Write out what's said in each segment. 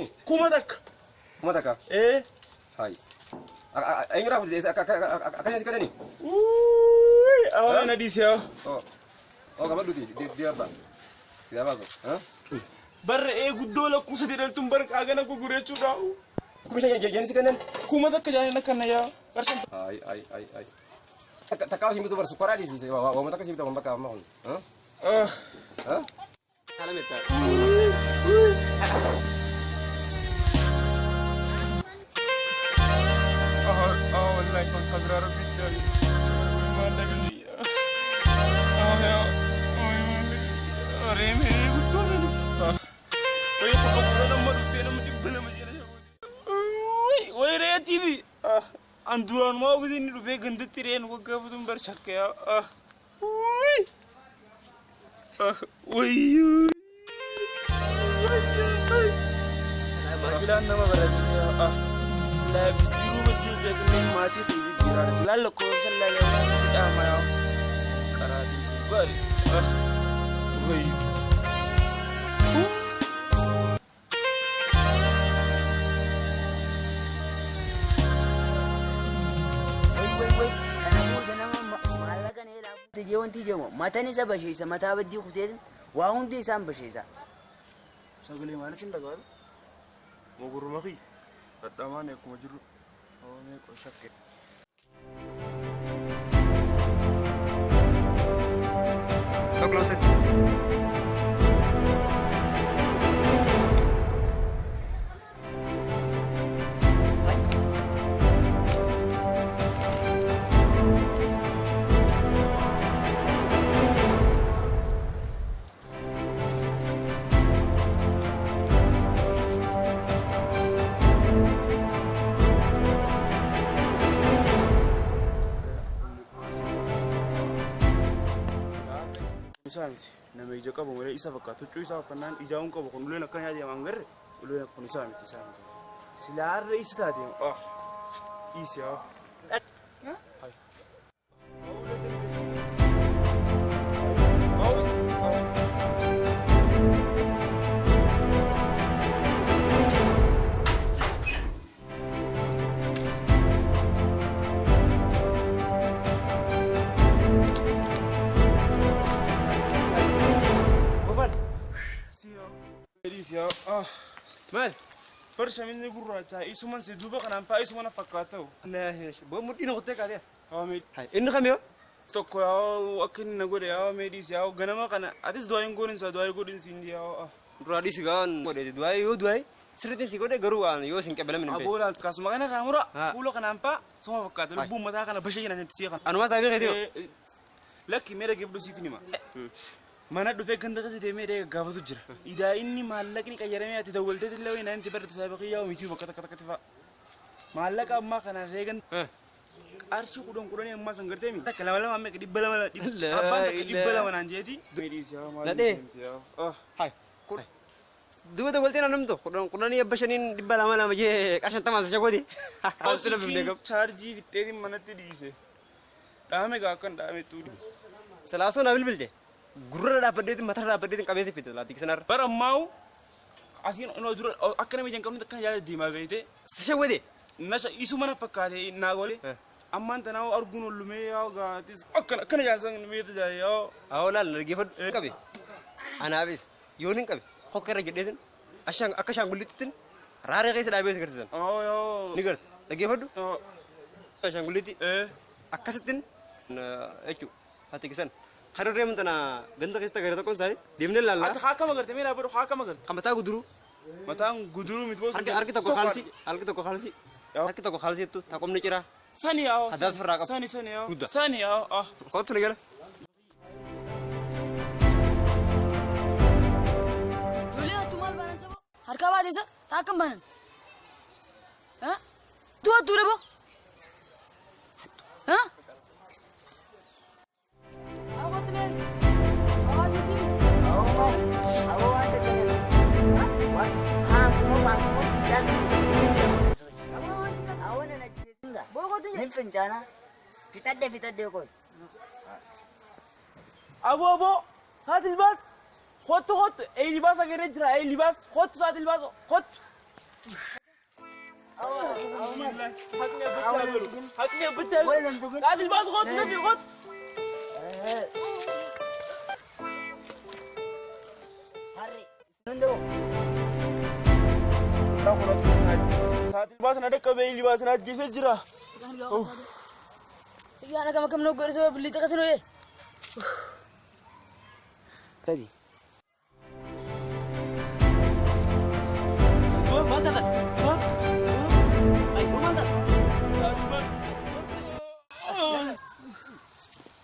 Kudani? Kumatak. Kumataka? Hai. Ayo rafu akanya sikadani? Awalnya di sini. Oh, kabar dulu dia apa? Siapa kau? Hah? Bar guddola kusa di dalam tumbar kagak nak gure cudau. Kau bisa jangan sikanan? Kumatak kerjaan nak kena ya. Ai. Tak kau sih betul bersukar di sini. Wah, mau tak sih betul membakar mau. Hah? Hah? Salam itu. والله كنت أقرأ جدا ما أدري يا ريم بتوصل ويفكر أنا ما رفينا ما تقبل ما جينا ويريتي بي أندوران ما بدين رفيع جند ترين وقابلهم برشك يا ويو لا أنا ما برد يا لا بيجرو بيجرو بيجرو ماتي في بيجرو لا لكو سلا لا لا ما يا كرادي بري وي أنا أقول أنا ما لقى نيلا تجي وانتي جمو ما تاني سبب شيء سما تابدي خدين وهم دي سام بشيء سأقولي ما نسين لقال مو برمخي تدامان يكون مجرو أو نيكو شك Toklo set. Samiti nama ija kabu mulai isa bakka tucu isa panan ija unka bakon ulena kan yaji mangar ulena kan samiti samiti silar isa tadi isi ya hai ya mal persami gurra ta isuman se duba kana pa isumana fakatau Nah, bo mudin hotel kali ya. amit Hai, ini kami yo. tokko ya akin na gode ya medis ya ganama kana atis doyen godin sa doyen godin sindi ya Radis kan, kode dua yo dua. Seritin sih kode garuan yo sing kebela minum. abola kasuma kana ramura pulo kana pa sama fakatau bu mata kana bashi na nti kan Anu mas abi kedi yo. laki mere gebdo sifinima mana dufe ganda kasi de mere gafatu jira ida inni malakni kayarame ati dawalta dillawi na inti barta sabaqi ya miti bakata kata malaka amma kana regan arshi kudon amma sangarte mi takala wala mamme kidi bala wala abban kidi bala wana anjeti medis ya Nade. Hai. Dua dawalta nanam to. Kudon ya bashanin di bala mala maje kashan tamas jagodi. Asila bimdegam. charji vitedi manati dise dame ga kan dame tudi Selaso nabil bilde. Gurra dapat dia mata dapat dia kabeh sih fitur latih senar. bara mau asin no dura akana mi jankam kan ya di magayte Sejauh nasha isu mana pakade nagole amma tanaw arguno lume ya ga tis akana kana ya san me ta ya Awalal lagi fad kabeh. Ana abis. Yonin kabeh. Hokkera jedin. Akashan gulitin. Rare guys dah abis kerjasan. yo Nigar. Lagi fad. oh Akashan guliti. Akasatin. Ecu. Hati kisan. Harus dia mentana ganda kita gara takon sai. Dimne lalla. ata haka magarte mera baro haka magar Kamata guduru. matang guduru mitbo Arkita ko khalsi. Arkita ko khalsi itu takom ni kira. sani ya Hadas faraka. sani ya Udah. sani ya Kau tu negara. Dulu tumal bana sabo harka ba desa takam bana ha tua ture bo ha awat ne awat ji Aku ada kena. Aku mau jangan. Aku nak enggak. bo ko Ini bencana. Kita deh kok. abo hati libas hot ay libas agere jira ay libas hot saat libas hot حقني بتاع وين انت قلت هذه الباص غط نبي غط هري نندو ساعة الباص ندك بيجي الباص نادي سجرة يا أنا كم نوكر سبب اللي تقصنه إيه تدي ما تقدر أي ما تقدر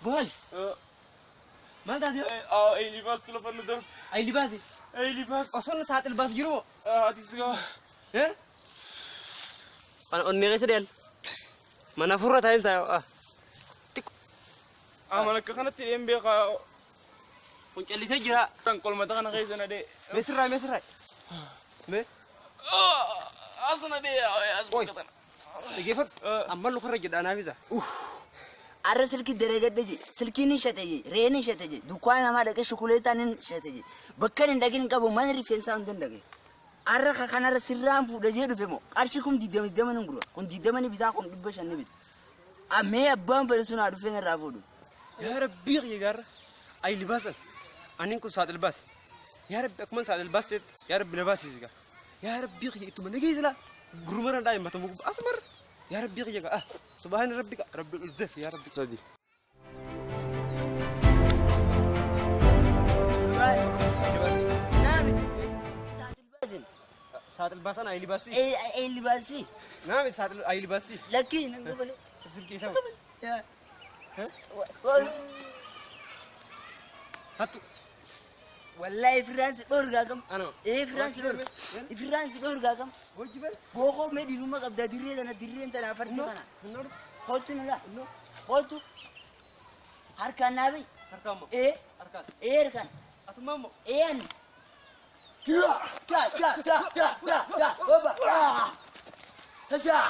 بال ما تقدر أي لباس كله فن دم أي لباسي أي لباس أصلا ساعة الباص جرو هذه سكوا ها أنا أني غير سريال ما نفرت هاي ساعة أنا كخانة تيم بيقا كنت اللي سجرا تنقل ما تخانة خيزنا دي مسراي ما أصلا دي يا أصلا كيف أما لو خرج أنا فيزا أرى سلكي درجة دجي سلكي نشتاجي رين نشتاجي دكان ما دك شوكولاتة نشتاجي بكرين دكين كابو ما نري فين ساوند دكين أرى خانة رسيرام فودجي دفمو أرشيكم ديدم نقوله كون ديدم نبيتا كون دبش نبيت أمي أبام بلسون عارفين الرافودو يا ربي يا جار أي لباس أنا كنت ساعة الباس يا رب أكمل ساعة الباس يا رب لباس يزيك يا ربي يا إنتوا من نجيز لا غرمنا دايم ما تمو أسمر يا ربي يا جار سبحان ربك رب العزة يا ربي صدي ساعة الباس أنا أي لباسي أي لباسي نعم ساعة أي لباسي لكن نقبله تزل كيسا يا ها هاتو والله فرنسا دور قاكم أنا إيه فرنسا دور فرنسا دور قاكم وجبل بوكو مدي روما قبضة دريه أنا دريه أنت أنا فرتي أنا قلت لا قلت هركان نبي هركان إيه هركان إيه هركان أتمام إيه أنا لا بابا هسا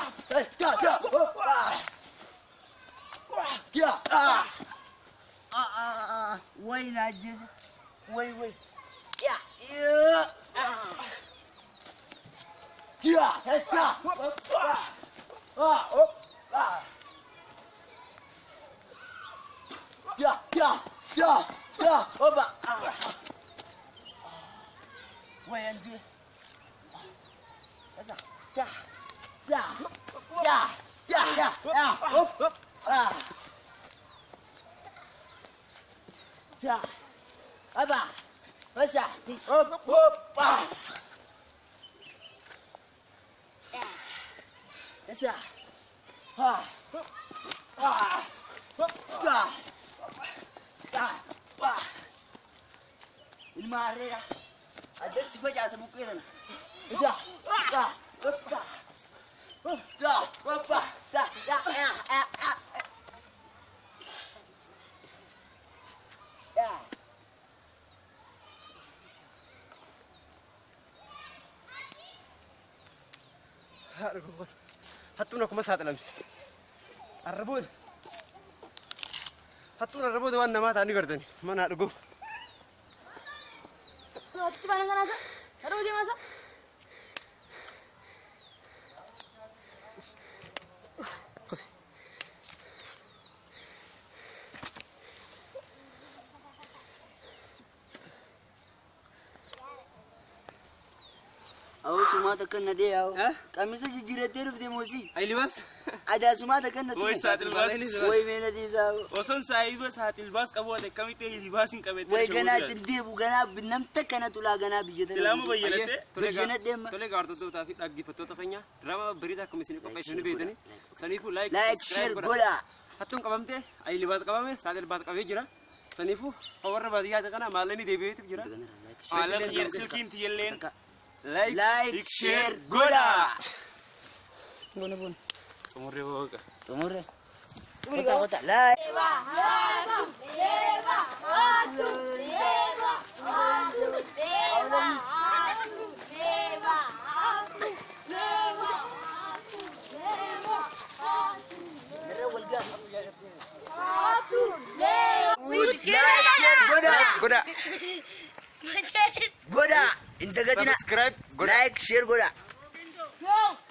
يا وين عجز وين يا هسا يا بابا وين دي هسا يا أبا هسا هسا المعرية أدرس فجأة سبوكيرنا هسا هاتونا كم ساعة لمس الربود هاتونا الربود وانا ما تاني قردني ما نارجو Coba nang nasa, taruh dia masa. أو سمعت كنا دي أو كميسة جيرة تعرف دي موسي أي لباس ada semata kan Woi saat ilbas. woi mena di sa Oson saiba saat ilbas kabo ada kami teh ilbasin kami teh. woi gana tindi bu gana binam takana tula gana bijata Selama bayyana Bayyana dem tole gardu tu tapi lagi betul tu kayaknya drama berita komisi kau kayak sini beda ni sanifu like share gola hatung kabam teh ay libat kabam saat ilbas kabam jira sanifu power badiya tu kana malah ni debi itu jira Alam yer silkin tiyelen. like share gola bun bun Umurnya boga. umure kota kota like goda goda inta gadina subscribe like share goda